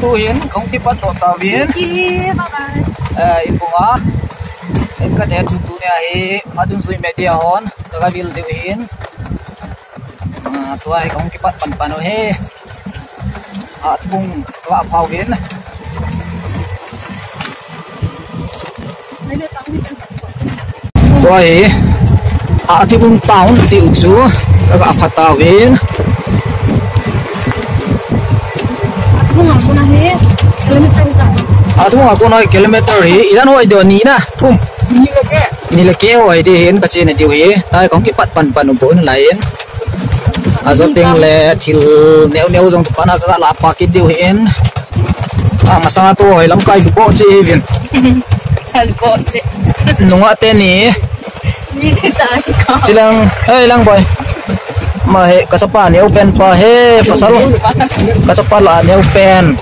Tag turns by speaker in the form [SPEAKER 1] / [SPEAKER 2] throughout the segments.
[SPEAKER 1] Tu hiền không tiếp bắt tổ tàu viên. In bunga. In cái đẹp tu này hi, adun sui media hon, cái vil tu hiền. Tuai không tiếp bắt pan pan he. Bung lạ phao viên. Tuai thì bung town tiêu chú, cái phát tàu viên. Thung aku nói kilometer hi idan hoi do ni na thum ni la ke hoi di hin ka chen di hi tai kong ki pat pan pan bo na lain zo ting le thil neu neu jong tu kana ka la pa ki di hin masanga tu hoi lam kai bo chi vin hal bo chi nunga te ni ta ki ka chilang hey lang boy ma he ka chapa neu pen pa he pasal ka chapa la neu pen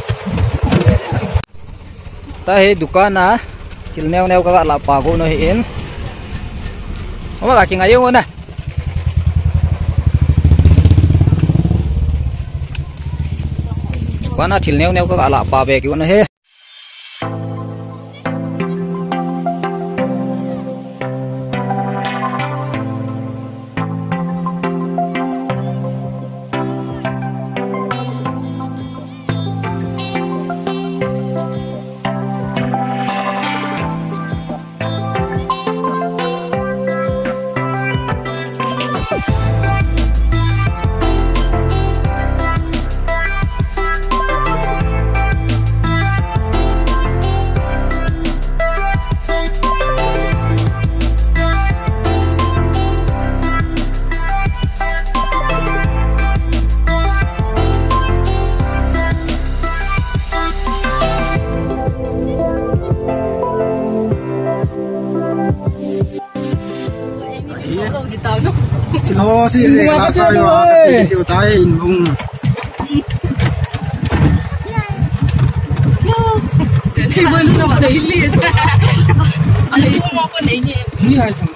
[SPEAKER 1] tahi dukan na kilneo neo ka la pago no hin oma ka kingayo na kana kilneo neo ka la pa be ki na he
[SPEAKER 2] Lo si la sai wa chi tiêu tai in bung
[SPEAKER 3] thì mới lúc nào thấy liền anh ấy không có lấy nhẹ
[SPEAKER 2] ni hai thằng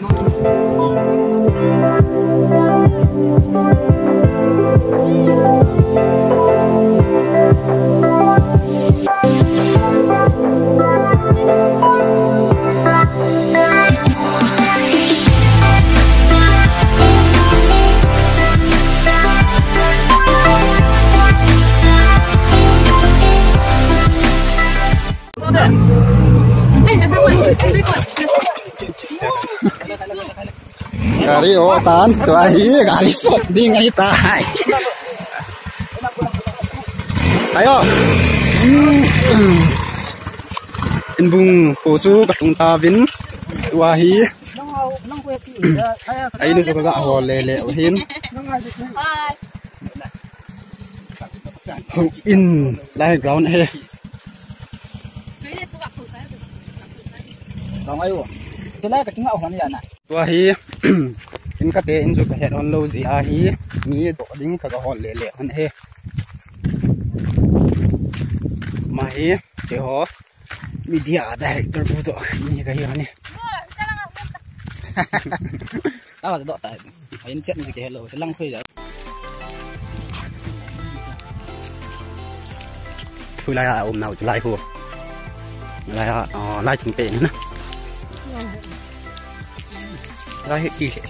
[SPEAKER 2] Gari o tan tu ahi gari sot di ngai tai ayo in bung ko su ka tung ta vin tu ahi ai nu ka ho le le o hin in lai ground he
[SPEAKER 1] Rong ayo. Kila ka tinga hon ya na.
[SPEAKER 2] Tua hi in ka te in zu ka het on lo zi a hi mi do ding ka hol le le han he ma hi ke ho media director bu do ni ka hi ani
[SPEAKER 1] ta wa do ta hin chet ni ke hello lang khoi ja
[SPEAKER 2] thui lai ôm nào lai hu lai lai chung pe na lai hết chi sẽ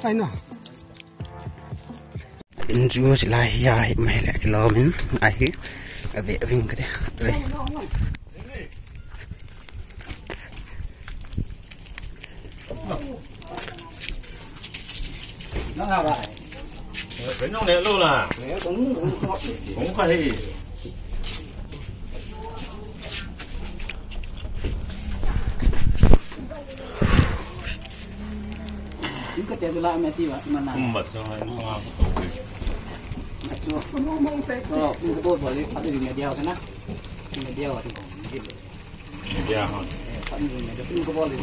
[SPEAKER 2] ai nào in chú chỉ lai ya mày lại cái lò mình ai hết ở vệ vinh cái đấy
[SPEAKER 1] nó nào vậy
[SPEAKER 4] cái nông này lâu là cũng phải
[SPEAKER 1] cái tiền lại mẹ tiêu mà nào
[SPEAKER 4] mật cho hai nó hoa
[SPEAKER 1] chưa cái tôi phải phát đi nhà đeo thế nào nhà đeo thì
[SPEAKER 4] dạ hả
[SPEAKER 1] phát đi nhà đeo có bao nhiêu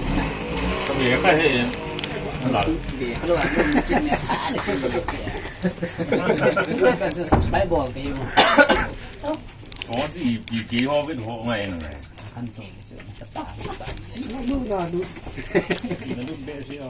[SPEAKER 4] cái gì cái hệ là
[SPEAKER 1] về cái đồ ăn trên nhà thả để không được cái phải subscribe bỏ cái
[SPEAKER 4] có gì ký ho với hộ này này
[SPEAKER 1] ăn rồi sắp tả
[SPEAKER 2] đúng rồi đúng
[SPEAKER 4] nó đúng bê xíu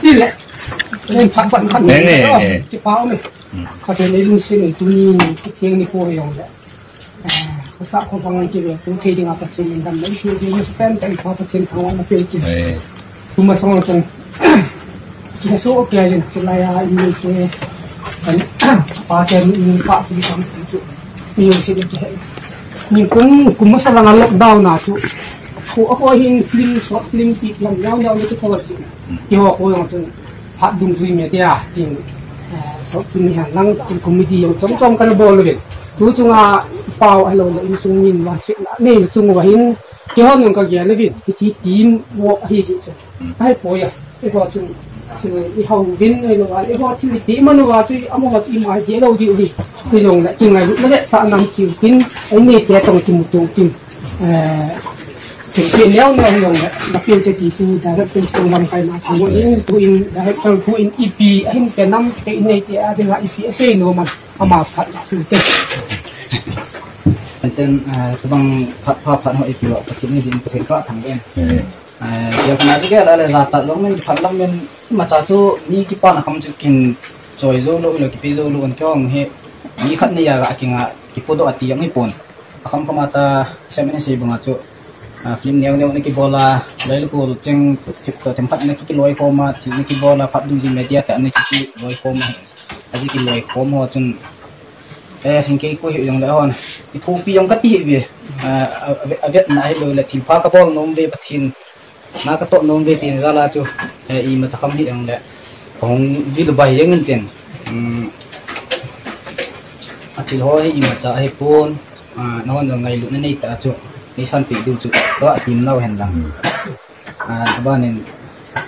[SPEAKER 5] tin lệ nên phản phản phản cái pháo này có thể lấy luôn xin tu ni cái tiếng ni cô dùng đấy có sao không bằng cái việc tu thi đi ngapa xin mình làm mấy chuyện như spend cái pháo trên thằng nó tiền tiền tu mà xong rồi chỉ số ok rồi cái này như cái ba cái ba cái gì nhiều sự việc nhưng cũng mất là lockdown nào chú họ hình phim short phim kịch làm nhau nhau như cái thôi chứ nhiều họ có những phát động phim như thế à thì short phim hàng năng trên comedy giống trong cái bộ luôn chú chúng à bao hay là những sung nhìn và chuyện này chung và hình cái họ những cái gì là việc cái chỉ tin bộ hay gì chứ hay bồi à cái họ chung thì hầu viên người là cái họ thì tí mà nó thì ông họ thì mai chế đâu chịu gì bây giờ lại chừng này nó sẽ sang năm chịu kín ấy này sẽ trong chừng một tuần chừng thực hiện nếu này dùng đặc biệt cho tỷ phú đã rấtเป็นตัวมันไปมาถึงวันนี้ตัวอินได้ตัวอินอีพีไอ้เห็นน้ำในที่เป็นว่าอีพีเซ่โนมันเอามาผัดคือเต็ม
[SPEAKER 1] เป็นตัวบางผัดหัวอีพีว่าปัจจุบันจริงประเทศก็ทำเองเดี๋ยวขณะที่อะไรเราตัดลงมันผัดลงมันมาจากที่นี่กี่ปอนด์คำจะกินจอยโซโล่หรือกี่ปีโซโล่กันก็เฮ้นี่ขัดนี่ยากกินกี่ปุ่นตัวอัดยังไม่ปุ่นคำก็มาตาใช้ไม่ได้ใช้บังอาจจะfilm neo ni ki bola lai ko cheng to tempat ni ki loi forma ni ki bola phap du ji media ta ni ki loi forma aji ki loi forma chun sin ke ko hi yong da hon ki thu pi yong ka ti vi avet na hi lo la thil pha ka bol nom ve pathin na ka to nom ve tin za la chu i ma chakam hi yong da kong vi lo bai yeng ten atil ho hi ma cha hi pon na hon ngai lu nei ta chuนี่สันติดูจุดก็ทีมเราเห็นหลังบ้านนี่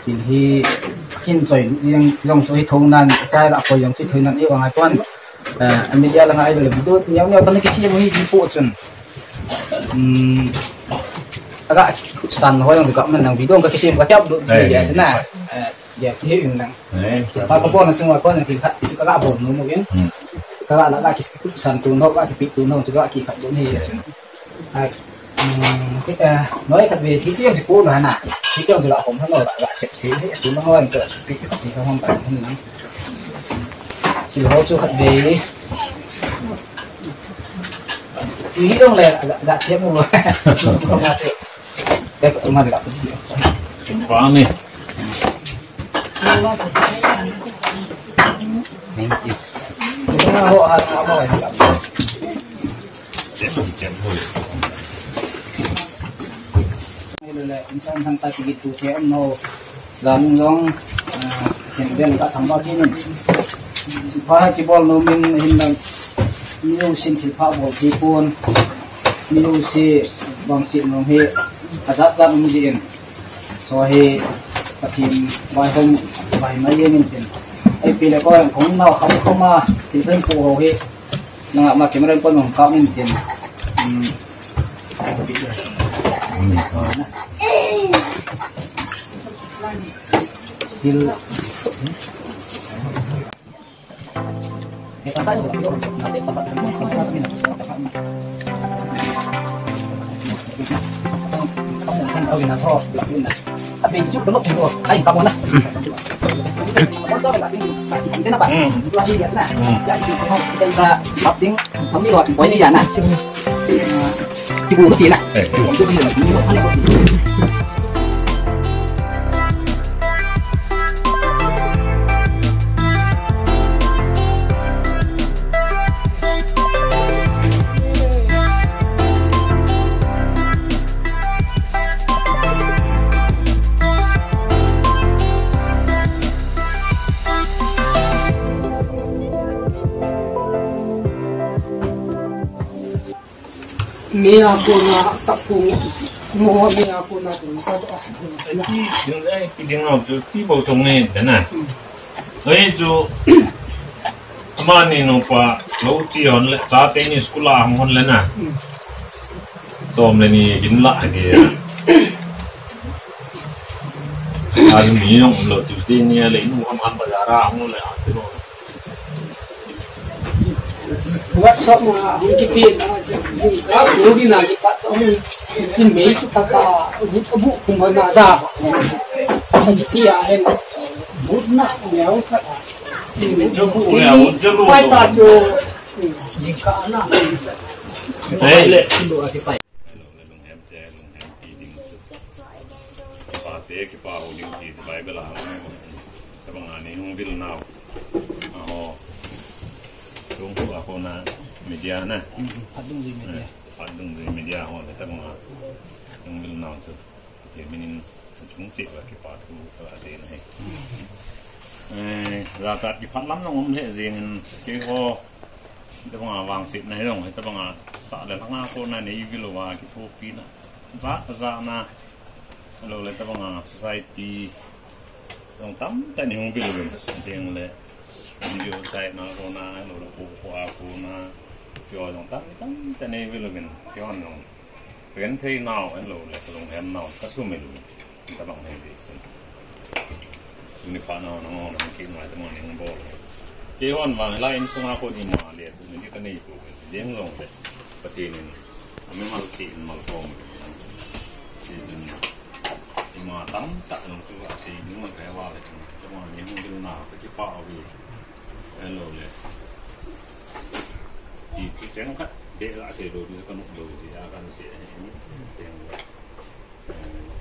[SPEAKER 1] ทีที่กินจ่อยยังยองจ่อยทงนั้นใกล้ละพอยองที่ทงนั้นเอวไงป้อนอันนี้ยาละไงเลยดูเนี้ยตอนนี้กิซี่มันที่ปูจนagak san ho yang juga menang video ke kisim ka tiap duk dia sana dia sih menang pa ko bon chung ko yang tikhat ti ka bon no mo gen ka la kis san tu no ka pi tu no juga ki khat ni cái nói thật về cái tiếng của nó nè cái tiếng là không nó là chẹp xí thì nó hơn cái thì không phải không lắm chỉ hỗ trợ thật về ý đông là gạt chép một rồi không gạt được đây cũng mà gặp cái gì
[SPEAKER 4] quá nè
[SPEAKER 1] họ hỏi
[SPEAKER 4] chém thôi
[SPEAKER 1] insan hanta begitu saya no dan long kemudian tak tambah ini supaya kibol nomin hindang new sin tilpa bol tipun new si bang si nong he azat zat mujin so he patim bai hom bai mai yen tin ai pile ko kong nau kham khoma tilpen pu ho he nang ma camera ko nong ka min tin Hil kita tanya juga nanti sempat kan tahu nak roh lakuin tapi itu belum itu ayo kamu lah kamu tahu tak ini kenapa lagi dia nah jadi kita bisa mapping kami buat poin dia nah dibunuh dia nah untuk dia Mia aku nak tak pun mau mia aku nak tu tak ada.
[SPEAKER 4] cái tiếng nào chú cái bầu trồng này thế này ấy chú mà này nó qua lâu chỉ hòn lại giá tiền như school là hòn lên à tôm lên đi dính lại kìa anh nghĩ nó cũng lợi tiền như lấy nó không ăn bao giờ ra không lại thế rồi
[SPEAKER 5] workshop mà cái tiền các đối đi nào thì bắt ông thì mấy chúng ta cả vụ cũng mà ra thì à hay bút nặng nhéo thật
[SPEAKER 4] chưa phụ là chưa đủ
[SPEAKER 5] quay tạt vô nhìn cả nặng
[SPEAKER 4] đấy lệ cái bao nhiêu thì bài cái là các bạn anh không biết nào họ đúng là con media nè phát động gì media họ để các bạn không biết nào rồi thì mình chúng chị và cái part của các bạn này ra tại cái phát lắm nó không thể gì cái ho các bạn vàng xịn này rồi các bạn sợ là thằng con này này cái lô cái thu phí nó giá na hello le tabang society dong tam ta ni hong bilun tiang le video site na ko na hello ko ko na pyo dong tam ta ni bilun pyo no pen thei now hello le dong hem now ta su melu tabang nei di sen ni pa na no na ki ma ta mo ni bo ke hon wang la in sunga ko ni ma le tu ni ka nei ko deng long le patin ni mal ki mal som mà tắm tận tôi gọi gì những cái vào là nhưng mà những cái nào cái phao vì cái lồ này thì cái chén cắt để lại sẽ đồ đi con đồ thì ra con sẽ tiền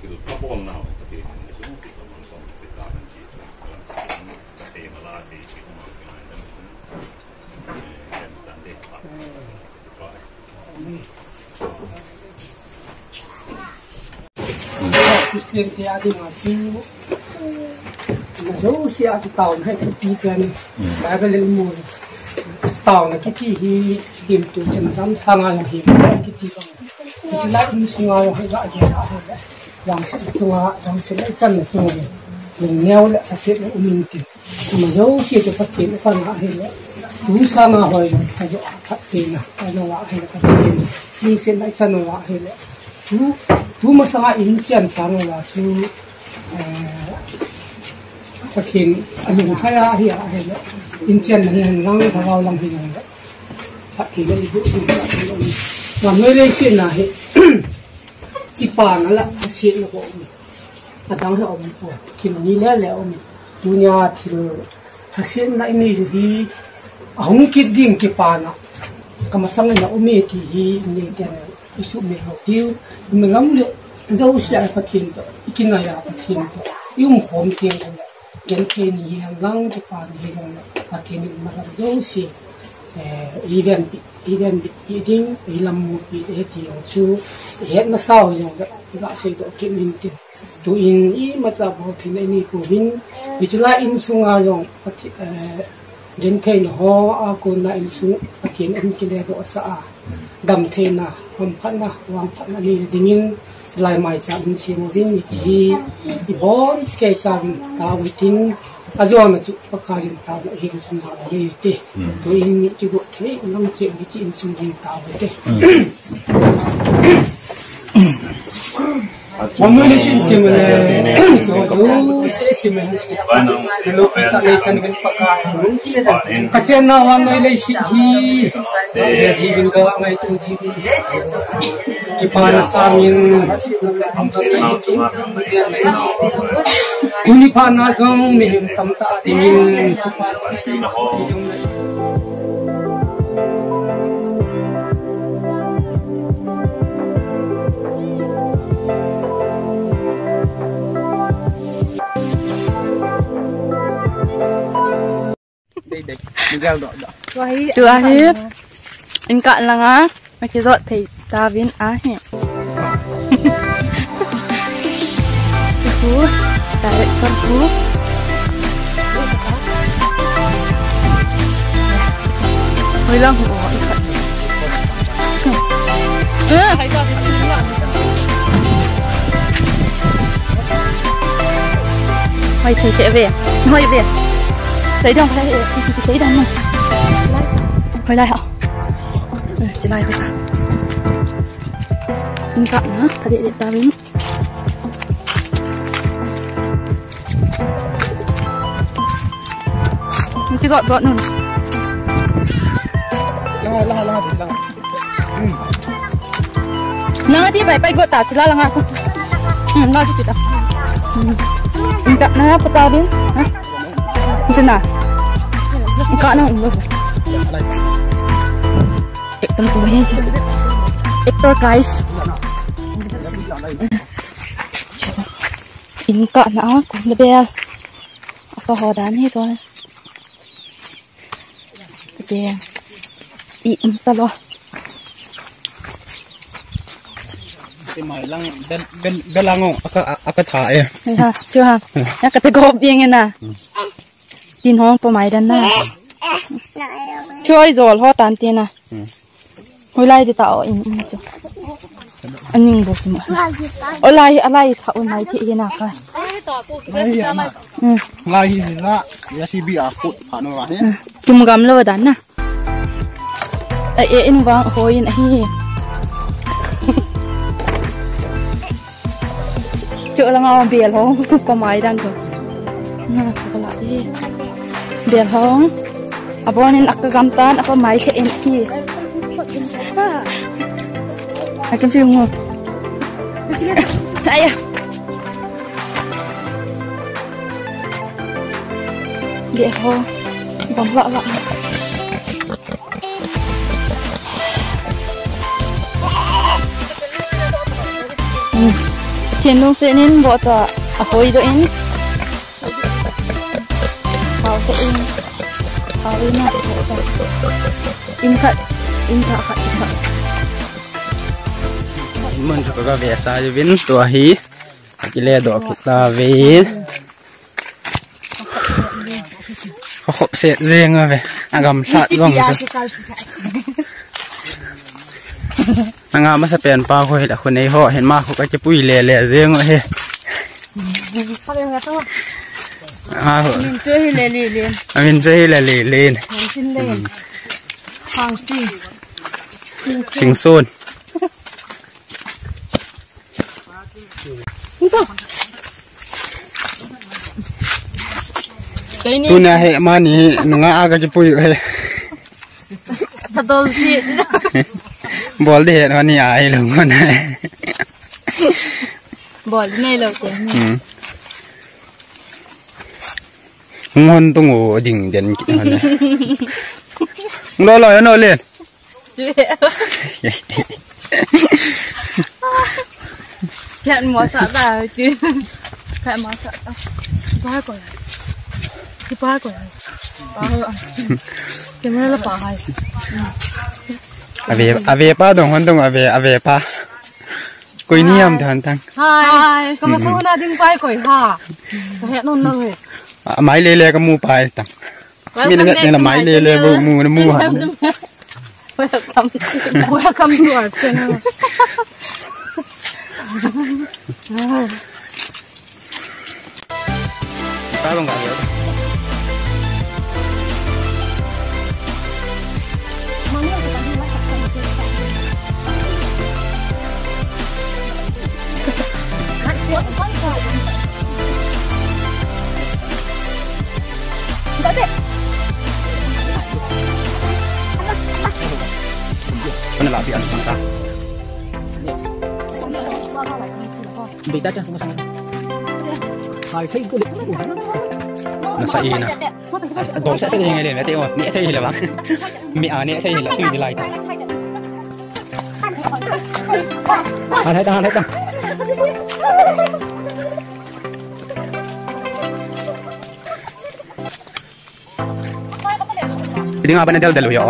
[SPEAKER 4] từ các con nào thì xuống thì có một số cái tạo thành gì cái tiền mà là gì chỉ có một cái này thôi tạm để phát
[SPEAKER 5] Christian thì ai đi mà chú mà dấu xe thì tàu hay cái tí cái này đã cái lên mùi tàu này cái gì hiểm từ chân đám sang ai hiểm cái tí không chỉ lại đi xuống ai hay gọi gì đó thôi rằng sẽ lại chân là chung rồi mình neo lại phải xếp lại mình tiền mà dấu xe cho phát triển cái phần lại hay tú sang ai rồi phải dọn phát triển nào phải nó lại hay là phát triển nhưng sẽ lại chân nó lại hay là chú mà sao in chân sáng là chú thực hiện những cái hiện hay là in chân là hình ngang thằng vào làm hình này thực hiện cái vụ mà người lấy chuyện là hệ chỉ phản nó là chuyện là của mình à đang là ông phụ khi mà như lẽ ông chú nhà thì thực hiện lại này thì không kịp điên kịp phản à cái mà sang là ông ấy thì như thế này isu me hotiu mengam le dau sia pathin to ikina ya pathin to yung khom tiang la gen the ni lang ki pa ni jong la pathin ma la dau si event eating ilam mu pi e ti chu het na sao yong ga sei to ki min tin tu in I ma cha bo thin ni ko bin bichla in sunga jong pathin gen the no ho a ko na in su pathin an ki le do sa đầm thế na hôm phát na hoàng phát na đi đingin lại mai chạm xin vin chỉ bốn cái chạm tao với tin azo mà chụp các cái tao lại hiện trong đó đi thế tôi in chỉ bộ thế năm triệu cái chuyện xung quanh tao với thế mọi người xin xin mình cho chú sẽ xin mình lúc ta lấy xin mình phát cái chuyện nào anh nói lấy xin hi để chỉ mình có ngày tu chỉ cái pan samin kuni pan na jong mình tâm ta thì mình
[SPEAKER 2] đây mình giao đỏ
[SPEAKER 3] Được hết. Anh cạn là ngá. Mà cái dọn thì ta viên á nhỉ. Phú. Tại vậy con phú. Hơi lăng của họ đi khẩn. Hoài thầy sẽ về. Hoài về. Thấy đâu đây thấy đâu mà hồi lại hả chỉ lại thôi anh cạn nữa thật điện ta với cái dọn luôn nang đi bay gột tạt la lang aku nang đi kita anh cạn nữa apa tahu hả Cina. Kak nak lu. Ekor tu banyak sih. Ekor guys. Ini kak nak aku lebih. Aku hodan ni soalnya. Dia. Entah loh.
[SPEAKER 2] Cái mày lăng bên lăng aka thải
[SPEAKER 3] ha chưa ha nó cái gộp điên nghe nè tin hông po mày đàn na chơi rồi ho tàn tiền à hồi lai thì tạo anh nhìn bộ gì mà ở lai thạo này thì nào coi
[SPEAKER 2] lai gì đó ya si bi à cột phản nó vậy
[SPEAKER 3] chum gam lo đàn na anh vang hồi này chỗ là ngon biển không có máy đang rồi nè có lại biển không à bọn nên ăn gam tan ăn máy sẽ ăn gì ai kiếm gì không ai à biển không vòng lọ lọ thiên đông sẽ nên bỏ ra hồi đó in hào sẽ in hào in nào bỏ ra in khát sợ
[SPEAKER 2] mình cho các bé trai viên tuổi hí cái lẽ đó kita về họ sẽ riêng rồi về agam sát dòng rồiนางมาสเปนปลาคุยแต่คนในห่อเห็นมากเขาก็จะปุ้ยเล่เรื่องเลยมินเจอให้เล่เล่สิงโซนตัวนี้เหมานี่นางอาก็จะปุ้ยเลย
[SPEAKER 3] ถ้าโดนสิ
[SPEAKER 2] บอลที่เห็นวันนี้ไอ้หลงคนไหน
[SPEAKER 3] บอลในเราเจ้
[SPEAKER 2] งอนต้องโง่ดิ่งเด่นกี่คนเลยรอๆนอนเล่น
[SPEAKER 3] แค่หมอสัตว์อะไรจีแค่หมอสัตว์ป้าก่อนที่ป้าก่อนป้าจะไม่ได้ละป้าให้
[SPEAKER 2] ave pa dong hon dong ave pa koi niam than tang
[SPEAKER 3] hai ko ma so na ding pai koi ha he non na we
[SPEAKER 2] mai le le ka mu pai tang mi na ne la mai le le bu mu na mu ha
[SPEAKER 3] welcome to our channel
[SPEAKER 2] sa dong ga yo Mana lah biar mantap. Beda aja sama sama. Hai thấy cô định nó sai nè. Đồ sẽ như thế này tiêu. Nhẹ thấy là bác. Mẹ nhẹ thấy là tùy lại. Thấy ta. Ini apa nih del yo.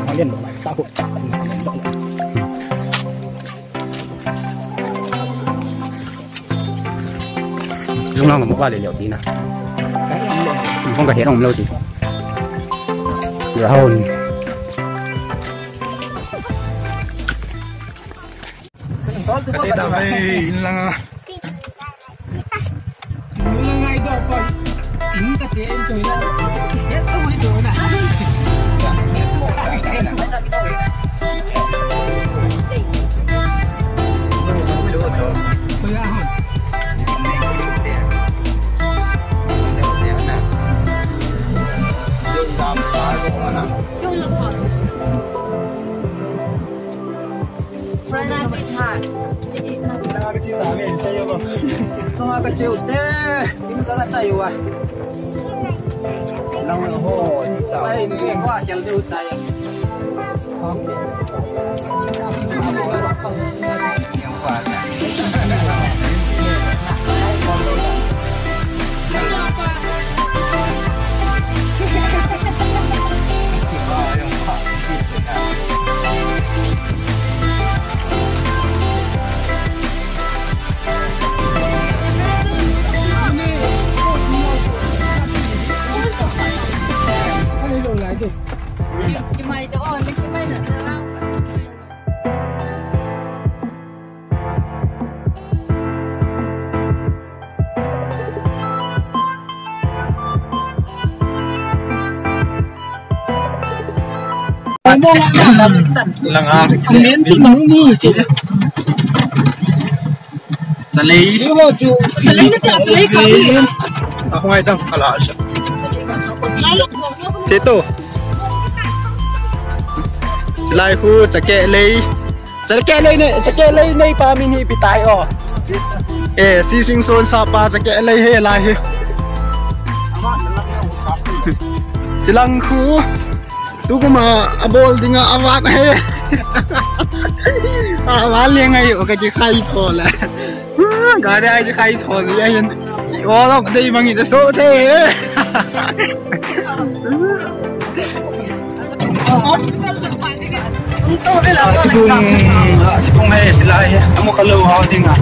[SPEAKER 2] Kalian tahu. Chúng nó một qua để liệu tí nào. Không phải hết ông lâu gì. Rồi hôn. Cái tao đây là
[SPEAKER 5] ngày đó coi tính cái tiền em chơi là hết có mấy đồ này
[SPEAKER 2] cái chiều tê
[SPEAKER 1] cái chạy qua
[SPEAKER 2] lâu rồi hồi
[SPEAKER 1] đây người qua chẳng được tay không qua
[SPEAKER 2] lần à
[SPEAKER 5] miếng chút nóng đi chị
[SPEAKER 2] sẽ lấy
[SPEAKER 5] đi vào chú
[SPEAKER 3] Sẽ lấy nó tiền, lấy không?
[SPEAKER 2] không ai chẳng phải là chế tổ lại khu sẽ kệ lấy này pa mini bị tai ở si sinh son sapa sẽ kệ lấy he lại chỉ lăng khu tu cũng mà bol dinga awak he awak liang ai ở cái chỉ khai thò là cái đây chỉ khai thò gì vậy ô đâu đây mà nghĩ số thế Cikung hay sila ay amo kaluhaw din nga.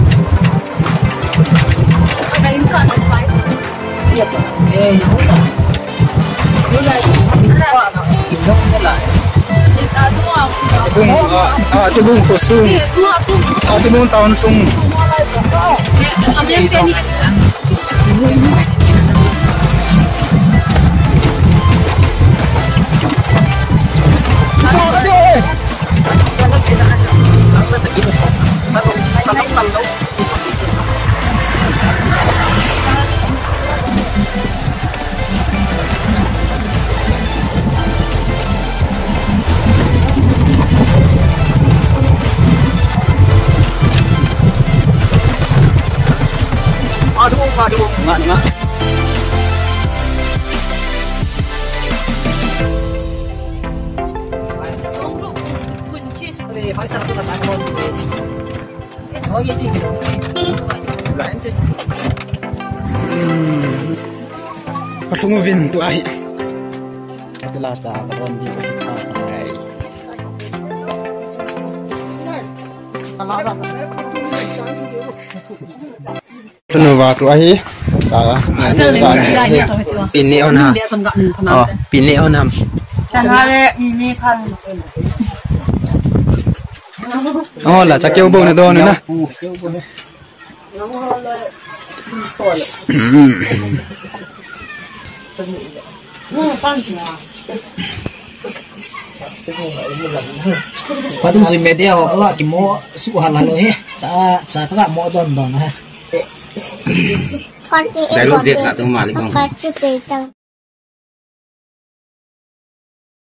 [SPEAKER 2] Cikung kusung. Cikung tahun sung. Aduh, enggak.
[SPEAKER 1] phải sao chúng ta tặng con nói với chị lại thế
[SPEAKER 2] không viên tụi ai cái là trả con đi này Tunu vào tụi ấy trả pin neo na pin neo nam là chắc kêu bông này to nữa nè
[SPEAKER 1] và đúng rồi mẹ đeo các bạn chỉ mua sụ hạt là rồi hết chả các bạn mua đòn đòn ha
[SPEAKER 6] con đi
[SPEAKER 2] đấy lúc việc là tôi mà đi không